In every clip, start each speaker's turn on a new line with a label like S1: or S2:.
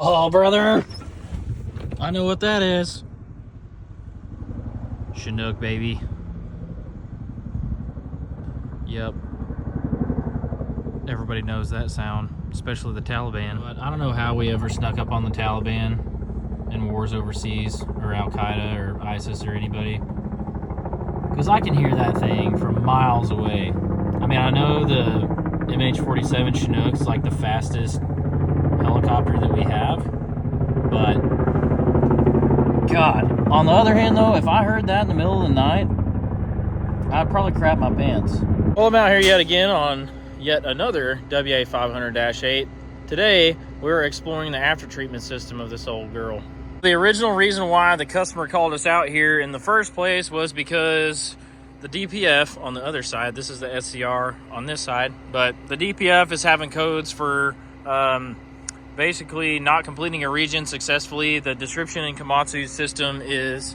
S1: Oh, brother. I know what that is. Chinook, baby. Yep. Everybody knows that sound, especially the Taliban. But I don't know how we ever snuck up on the Taliban in wars overseas, or Al-Qaeda, or ISIS, or anybody. Because I can hear that thing from miles away. I mean, I know the MH-47 Chinook's like the fastest helicopter that we have, but God. On the other hand, though, if I heard that in the middle of the night, I'd probably crap my pants. Well, I'm out here yet again on yet another WA500-8. Today, we're exploring the after-treatment system of this old girl. The original reason why the customer called us out here in the first place was because the DPF on the other side, this is the SCR on this side, but the DPF is having codes for basically not completing a regen successfully. The description in Komatsu's system is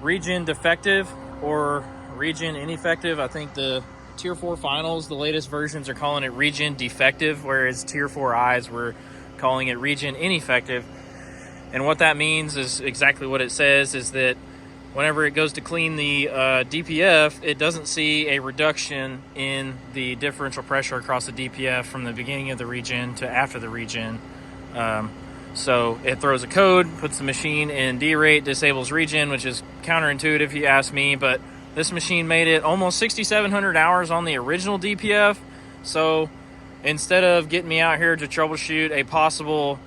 S1: regen defective or regen ineffective. I think the Tier 4 finals, the latest versions are calling it regen defective, whereas Tier 4 Is were calling it regen ineffective. And what that means is exactly what it says, is that whenever it goes to clean the DPF, it doesn't see a reduction in the differential pressure across the DPF from the beginning of the regen to after the regen. So it throws a code, puts the machine in D rate, disables regen, which is counterintuitive if you ask me, but this machine made it almost 6,700 hours on the original DPF. So instead of getting me out here to troubleshoot a possible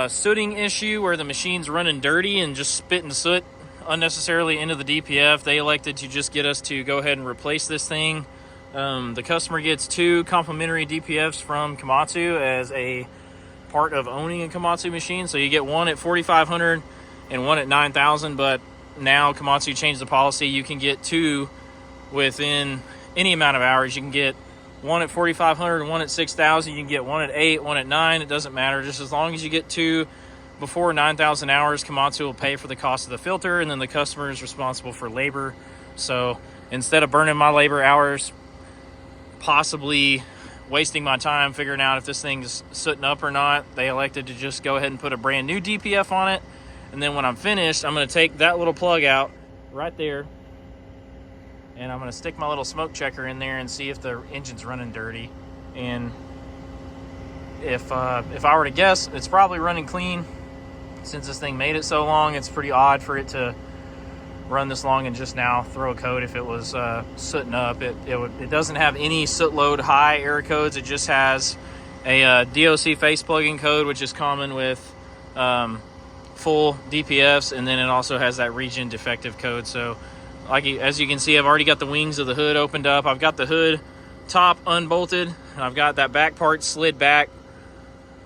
S1: sooting issue where the machine's running dirty and just spitting soot unnecessarily into the DPF, they elected to just get us to go ahead and replace this thing. The customer gets 2 complimentary DPFs from Komatsu as a part of owning a Komatsu machine. So you get one at 4,500 and one at 9,000, but now Komatsu changed the policy. You can get 2 within any amount of hours. You can get one at 4,500 and one at 6,000. You can get one at 8, one at 9. It doesn't matter. Just as long as you get 2 before 9,000 hours, Komatsu will pay for the cost of the filter, and then the customer is responsible for labor. So instead of burning my labor hours, possibly wasting my time figuring out if this thing's sooting up or not, they elected to just go ahead and put a brand new DPF on it. And then when I'm finished, I'm going to take that little plug out right there, and I'm going to stick my little smoke checker in there and see if the engine's running dirty. And if I were to guess, it's probably running clean. Since this thing made it so long, it's pretty odd for it to run this long and just now throw a code if it was sooting up. It doesn't have any soot load high error codes. It just has a DOC face plugging code, which is common with full DPFs, and then it also has that regen defective code. So as you can see, I've already got the wings of the hood opened up. I've got the hood top unbolted, and I've got that back part slid back.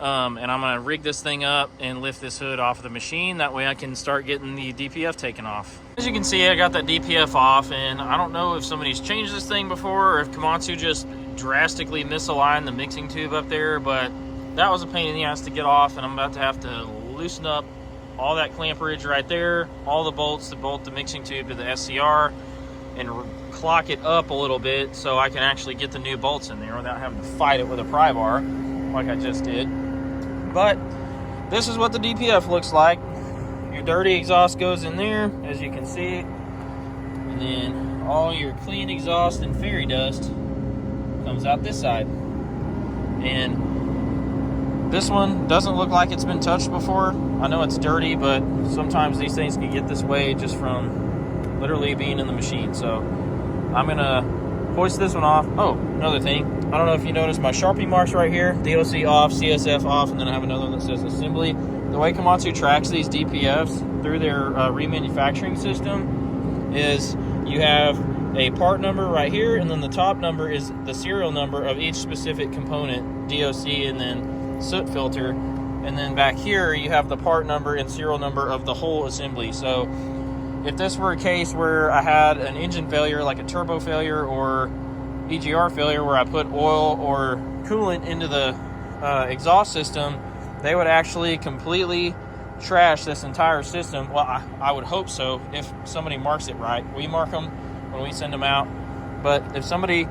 S1: And I'm going to rig this thing up and lift this hood off of the machine. That way I can start getting the DPF taken off. As you can see, I got that DPF off, and I don't know if somebody's changed this thing before or if Komatsu just drastically misaligned the mixing tube up there, but that was a pain in the ass to get off, and I'm about to have to loosen up all that clamperage right there, all the bolts that bolt the mixing tube to the SCR, and clock it up a little bit so I can actually get the new bolts in there without having to fight it with a pry bar like I just did. But this is what the DPF looks like. Your dirty exhaust goes in there, as you can see, and then all your clean exhaust and fairy dust comes out this side. And this one doesn't look like it's been touched before. I know it's dirty, but sometimes these things can get this way just from literally being in the machine. So I'm gonna hoist this one off. Oh, another thing, I don't know if you noticed my Sharpie marks right here, DOC off, CSF off, and then I have another one that says assembly. The way Komatsu tracks these DPFs through their remanufacturing system is you have a part number right here, and then the top number is the serial number of each specific component, DOC and then soot filter, and then back here you have the part number and serial number of the whole assembly. So if this were a case where I had an engine failure, like a turbo failure or EGR failure, where I put oil or coolant into the exhaust system, they would actually completely trash this entire system. Well, I would hope so if somebody marks it right. We mark them when we send them out, but if somebody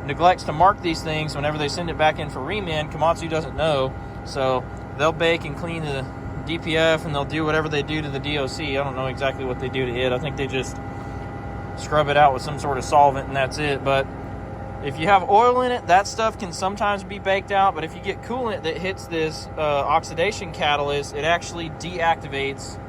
S1: neglects to mark these things whenever they send it back in for reman, Komatsu doesn't know, so they'll bake and clean the DPF and they'll do whatever they do to the DOC. I don't know exactly what they do to it. I think they just scrub it out with some sort of solvent and that's it. But if you have oil in it, that stuff can sometimes be baked out. But if you get coolant that hits this oxidation catalyst, it actually deactivates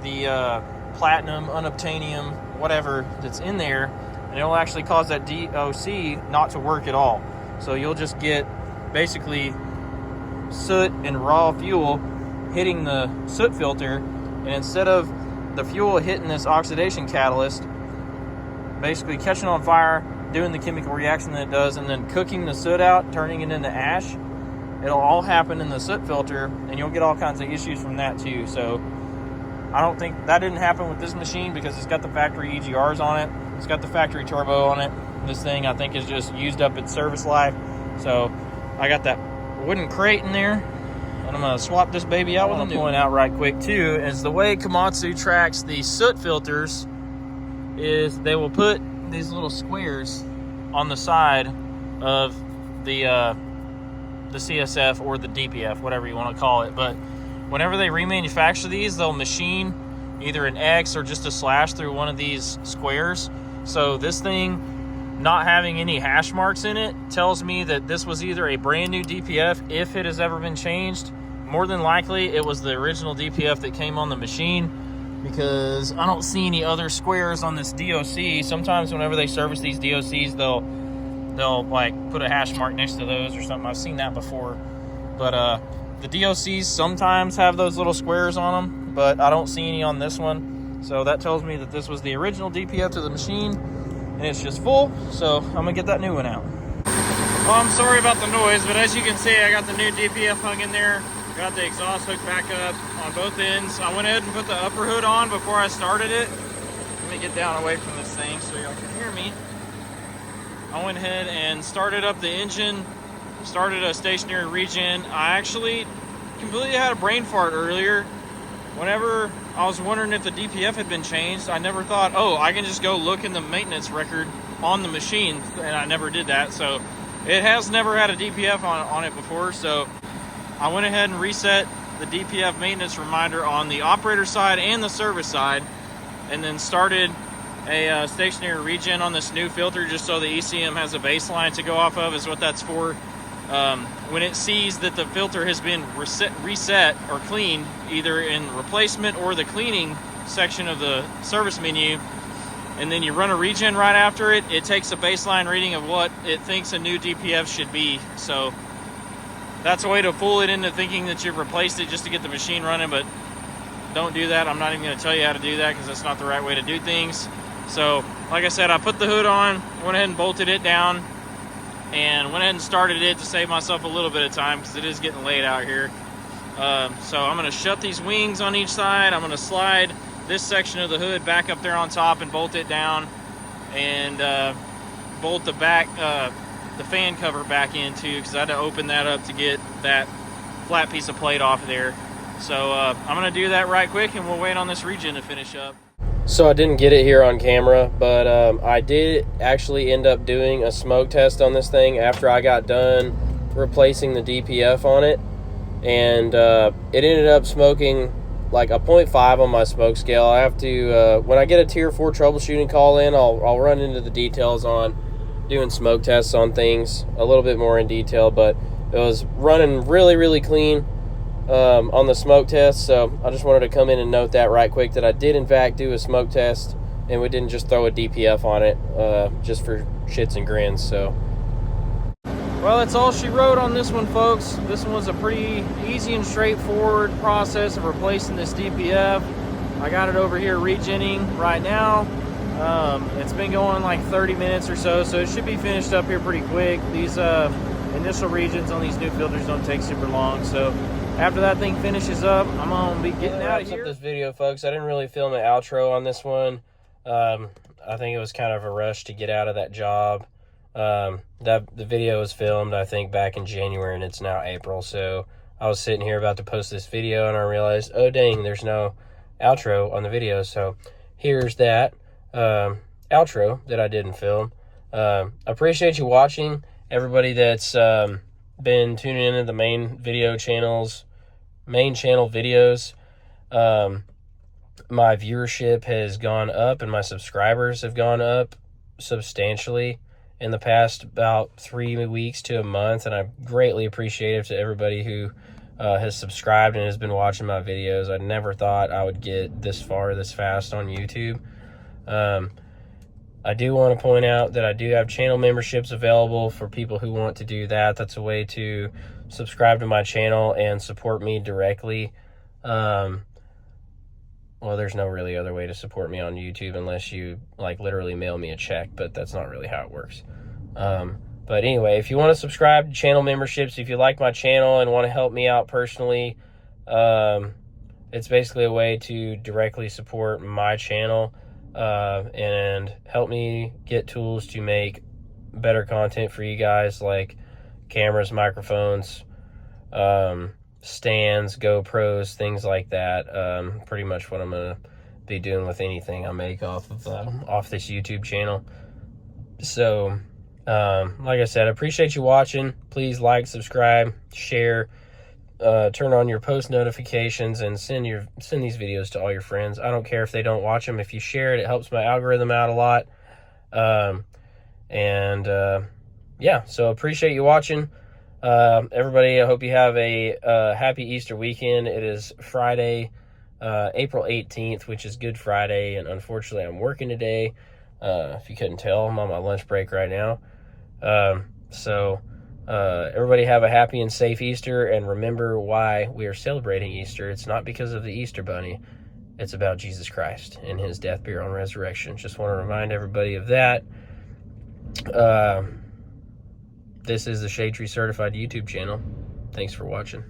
S1: the platinum, unobtainium, whatever that's in there, and it'll actually cause that DOC not to work at all. So you'll just get basically soot and raw fuel hitting the soot filter, and instead of the fuel hitting this oxidation catalyst, basically catching on fire, doing the chemical reaction that it does, and then cooking the soot out, turning it into ash, it'll all happen in the soot filter, and you'll get all kinds of issues from that too. So I don't think that didn't happen with this machine because it's got the factory EGRs on it. It's got the factory turbo on it. This thing, I think, is just used up its service life. So I got that wooden crate in there, and I'm going to swap this baby out with a new one. Point out right quick too is the way Komatsu tracks the soot filters is they will put these little squares on the side of the CSF or the DPF, whatever you want to call it. But whenever they remanufacture these, they'll machine either an X or just a slash through one of these squares. So this thing not having any hash marks in it tells me that this was either a brand new DPF, if it has ever been changed. More than likely, it was the original DPF that came on the machine, because I don't see any other squares on this DOC. Sometimes whenever they service these DOCs, they'll like put a hash mark next to those or something. I've seen that before. But the DOCs sometimes have those little squares on them, but I don't see any on this one. So that tells me that this was the original DPF to the machine, and it's just full. So I'm gonna get that new one out. Well, I'm sorry about the noise, but as you can see, I got the new DPF hung in there. Got the exhaust hooked back up on both ends. I went ahead and put the upper hood on before I started it. Let me get down away from this thing so y'all can hear me. I went ahead and started up the engine, started a stationary regen. I actually completely had a brain fart earlier. Whenever I was wondering if the DPF had been changed, I never thought, oh, I can just go look in the maintenance record on the machine, and I never did that. So it has never had a DPF on it before, so I went ahead and reset the DPF maintenance reminder on the operator side and the service side, and then started a stationary regen on this new filter just so the ECM has a baseline to go off of, is what that's for. When it sees that the filter has been reset or cleaned, either in replacement or the cleaning section of the service menu, and then you run a regen right after it, it takes a baseline reading of what it thinks a new DPF should be. So that's a way to fool it into thinking that you've replaced it just to get the machine running, but don't do that. I'm not even going to tell you how to do that because that's not the right way to do things. So, like I said, I put the hood on, went ahead and bolted it down, and went ahead and started it to save myself a little bit of time because it is getting late out here. So I'm going to shut these wings on each side. I'm going to slide this section of the hood back up there on top and bolt it down, and bolt the back the fan cover back in too, because I had to open that up to get that flat piece of plate off there. So I'm going to do that right quick, and we'll wait on this regen to finish up. So I didn't get it here on camera, but I did actually end up doing a smoke test on this thing after I got done replacing the DPF on it, and it ended up smoking like a 0.5 on my smoke scale. I have to, when I get a tier 4 troubleshooting call in, I'll run into the details on doing smoke tests on things a little bit more in detail, but it was running really, really clean on the smoke test. So I just wanted to come in and note that right quick, that I did in fact do a smoke test, and we didn't just throw a DPF on it just for shits and grins. So, well, that's all she wrote on this one, folks. This one was a pretty easy and straightforward process of replacing this DPF. I got it over here regenning right now. It's been going like 30 minutes or so, so it should be finished up here pretty quick. These initial regens on these new filters don't take super long, so after that thing finishes up, I'm gonna be getting out of here. This video, folks. I didn't really film an outro on this one. I think it was kind of a rush to get out of that job. The video was filmed, I think, back in January, and it's now April. So I was sitting here about to post this video, and I realized, oh dang, there's no outro on the video. So here's that outro that I didn't film. Appreciate you watching, everybody that's been tuning into the main video channels, main channel videos, my viewership has gone up and my subscribers have gone up substantially in the past about 3 weeks to a month, and I'm greatly appreciative to everybody who has subscribed and has been watching my videos. I never thought I would get this far this fast on YouTube. I do want to point out that I do have channel memberships available for people who want to do that. That's a way to subscribe to my channel and support me directly. Well, there's no really other way to support me on YouTube unless you like literally mail me a check, but that's not really how it works. But anyway, if you want to subscribe to channel memberships, if you like my channel and want to help me out personally, it's basically a way to directly support my channel and help me get tools to make better content for you guys, like cameras, microphones, stands, GoPros, things like that. Pretty much what I'm gonna be doing with anything I make off this YouTube channel. So like I said, I appreciate you watching. Please like, subscribe, share, turn on your post notifications, and send these videos to all your friends. I don't care if they don't watch them. If you share it, it helps my algorithm out a lot. Yeah, so appreciate you watching. Everybody, I hope you have a happy Easter weekend. It is Friday, April 18th, which is Good Friday, and unfortunately I'm working today. If you couldn't tell, I'm on my lunch break right now. Everybody have a happy and safe Easter, and remember why we are celebrating Easter. It's not because of the Easter Bunny. It's about Jesus Christ and his death, burial, and resurrection. Just want to remind everybody of that. This is the Shade Tree Certified YouTube channel. Thanks for watching.